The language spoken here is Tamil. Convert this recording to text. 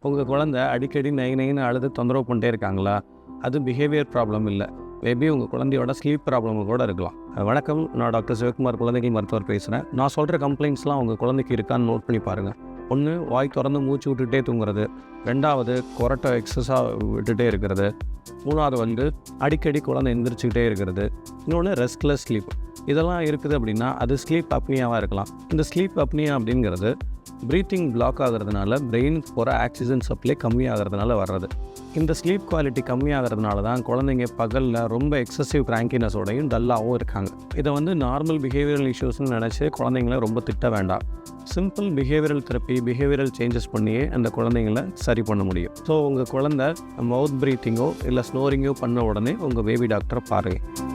உங்கள் குழந்தை அடிக்கடி நைன்னு அழுது தொந்தரவு பண்ணிட்டே இருக்காங்களா? அது பிஹேவியர் ப்ராப்ளம் இல்லை, மேபி உங்கள் குழந்தையோட ஸ்லீப் ப்ராப்ளம் கூட இருக்கலாம். வணக்கம், நான் டாக்டர் சிவகுமார், குழந்தைகள் மருத்துவர் பேசுகிறேன். நான் சொல்கிற கம்ப்ளைண்ட்ஸ்லாம் உங்கள் குழந்தைக்கு இருக்கான்னு நோட் பண்ணி பாருங்கள். ஒன்று, வாய் திறந்து மூச்சு விட்டுகிட்டே தூங்குறது. ரெண்டாவது, கொரட்டை எக்ஸஸாக விட்டுகிட்டே இருக்கிறது. மூணாவது அடிக்கடி குழந்தை எந்திரிச்சிக்கிட்டே இருக்கிறது. இன்னொன்று ரெஸ்ட்லெஸ் ஸ்லீப். இதெல்லாம் இருக்குது அப்படின்னா அது ஸ்லீப் அப்னியாவாக இருக்கலாம். இந்த ஸ்லீப் அப்னியா அப்படிங்கிறது ப்ரீத்திங் பிளாக் ஆகிறதுனால பிரெயினுக்கு போகிற ஆக்சிஜன் சப்ளை கம்மியாகிறதுனால வர்றது. இந்த ஸ்லீப் குவாலிட்டி கம்மியாகிறதுனால தான் குழந்தைங்க பகலில் ரொம்ப எக்ஸசிவ் கிராங்கினஸோடையும் டல்லாகவும் இருக்காங்க. இதை நார்மல் பிஹேவியரல் இஷ்யூஸ்னு நினச்சி குழந்தைங்கள ரொம்ப திட்ட வேண்டாம். Simple behavioural therapy, behavioural changes பண்ணியே அந்த குழந்தைங்கள சரி பண்ண முடியும். ஸோ உங்கள் குழந்தை மவுத் ப்ரீத்திங்கோ இல்லை ஸ்னோரிங்கோ பண்ண உடனே உங்கள் பேபி டாக்டரை பாருங்கள்.